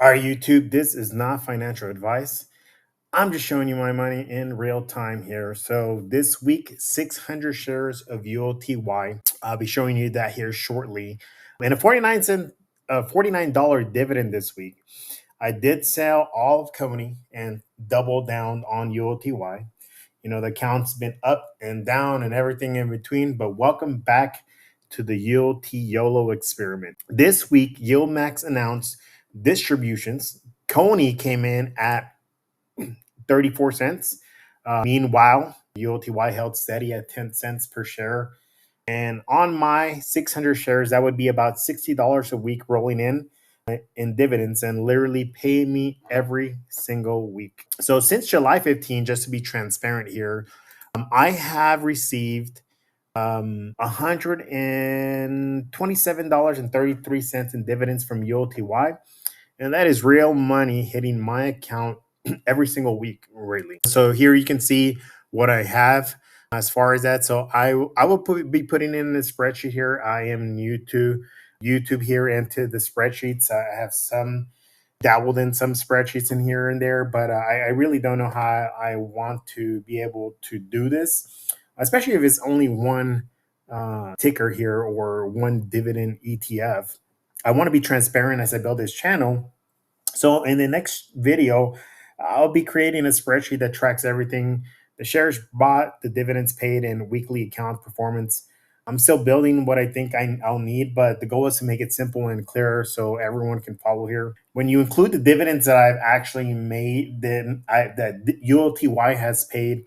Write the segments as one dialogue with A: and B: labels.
A: All right, YouTube, this is not financial advice. I'm just showing you my money in real time here. So this week, 600 shares of ULTY. I'll be showing you that here shortly. And a 49-cent, $49 dividend this week. I did sell all of CONY and double down on ULTY. You know, the account's been up and down and everything in between, but welcome back to the ULTY YOLO experiment. This week, YieldMax announced distributions. CONY came in at 34 cents. Meanwhile, ULTY held steady at 10 cents per share. And on my 600 shares, that would be about $60 a week rolling in dividends and literally pay me every single week. So since July 15, just to be transparent here, I have received $127.33 in dividends from ULTY. And that is real money hitting my account every single week, really. So here you can see what I have as far as that. So I will be putting in the spreadsheet here. I am new to YouTube here into the spreadsheets. I have some dabbled in some spreadsheets in here and there, but I really don't know how I want to be able to do this, especially if it's only one ticker here or one dividend ETF. I want to be transparent as I build this channel. So in the next video, I'll be creating a spreadsheet that tracks everything: the shares bought, the dividends paid, and weekly account performance. I'm still building what I think I'll need, but the goal is to make it simple and clear so everyone can follow here. When you include the dividends that I've actually made, then that ULTY has paid,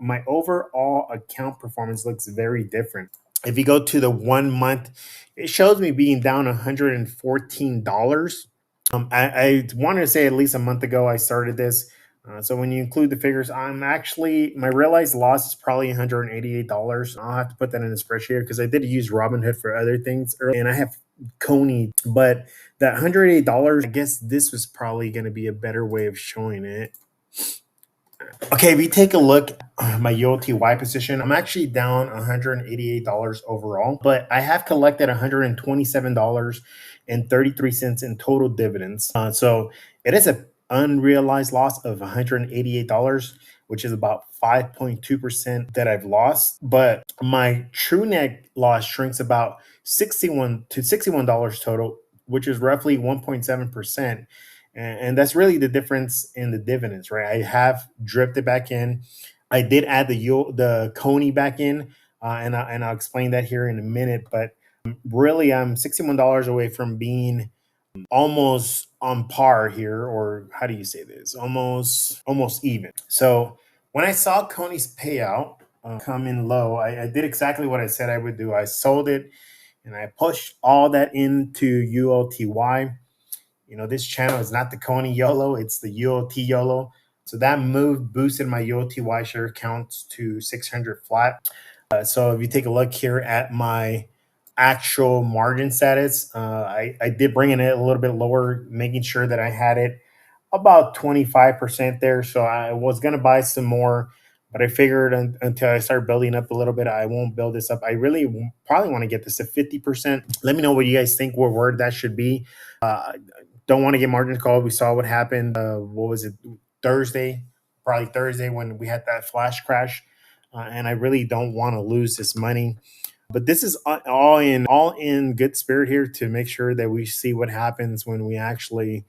A: my overall account performance looks very different. If you go to the 1 month, it shows me being down $114. I wanted to say at least a month ago I started this. So when you include the figures, my realized loss is probably $188. I'll have to put that in the spreadsheet because I did use Robinhood for other things earlier, and I have CONY, but that $188, I guess this was probably going to be a better way of showing it. Okay, if you take a look at my ULTY position, I'm actually down $188 overall, but I have collected $127.33 in total dividends. So it is an unrealized loss of $188, which is about 5.2% that I've lost. But my true net loss shrinks about $61 total, which is roughly 1.7%. And that's really the difference in the dividends, right? I have dripped it back in. I did add the CONY back in, and I'll explain that here in a minute. But really, I'm $61 away from being almost on par here, or how do you say this? Almost even. So when I saw CONY's payout come in low, I did exactly what I said I would do. I sold it, and I pushed all that into ULTY. You know, this channel is not the CONY YOLO, it's the ULTY YOLO. So that move boosted my ULTY share count to 600 flat. So if you take a look here at my actual margin status, I did bring it a little bit lower, making sure that I had it about 25% there. So I was going to buy some more, but I figured until I start building up a little bit, I won't build this up. I really probably want to get this to 50%. Let me know what you guys think, where that should be. Don't want to get margin called. We saw what happened. What was it? Probably Thursday when we had that flash crash. And I really don't want to lose this money. But this is all in good spirit here to make sure that we see what happens when we actually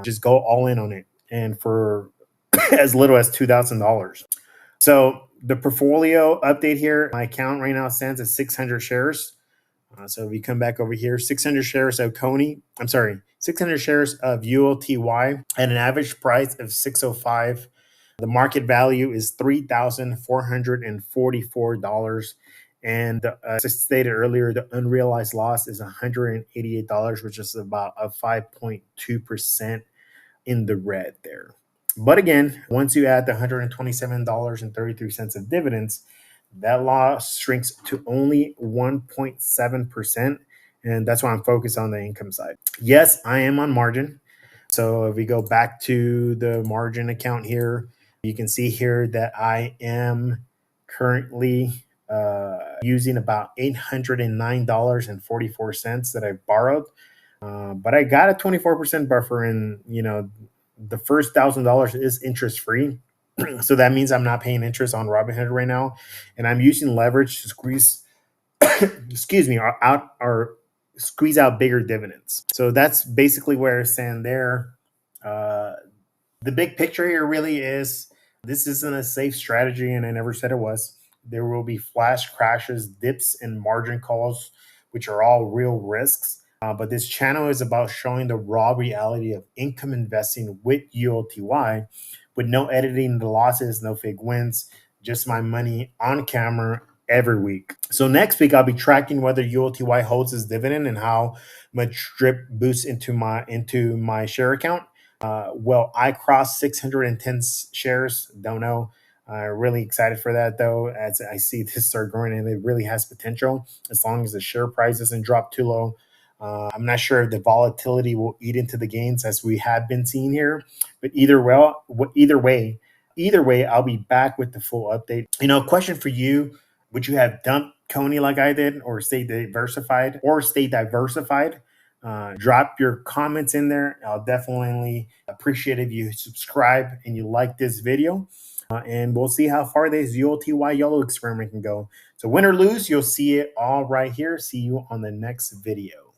A: just go all in on it, and for as little as $2,000. So the portfolio update here, my account right now stands at 600 shares. So if you come back over here, 600 shares of 600 shares of ULTY at an average price of $605. The market value is $3,444. And as I stated earlier, the unrealized loss is $188, which is about a 5.2% in the red there. But again, once you add the $127.33 of dividends, that loss shrinks to only 1.7%. And that's why I'm focused on the income side. Yes, I am on margin. So if we go back to the margin account here, you can see here that I am currently using about $809.44 that I borrowed. But I got a 24% buffer, and the first $1,000 is interest free. So that means I'm not paying interest on Robinhood right now, and I'm using leverage to squeeze, excuse me, or squeeze out bigger dividends. So that's basically where I stand there. Uh, the big picture here really is this isn't a safe strategy, and I never said it was. There will be flash crashes, dips, and margin calls, which are all real risks. But this channel is about showing the raw reality of income investing with ULTY, with no editing the losses, no fake wins, just my money on camera every week. So next week I'll be tracking whether ULTY holds its dividend and how much drip boosts into my share account. Well, I crossed 610 shares. Don't know. Really excited for that though, as I see this start growing, and it really has potential as long as the share price doesn't drop too low. I'm not sure if the volatility will eat into the gains as we have been seeing here, but either way, I'll be back with the full update. Question for you: would you have dumped CONY like I did, or stay diversified, drop your comments in there. I'll definitely appreciate if you subscribe and you like this video. And we'll see how far this ULTY YOLO experiment can go. So win or lose, you'll see it all right here. See you on the next video.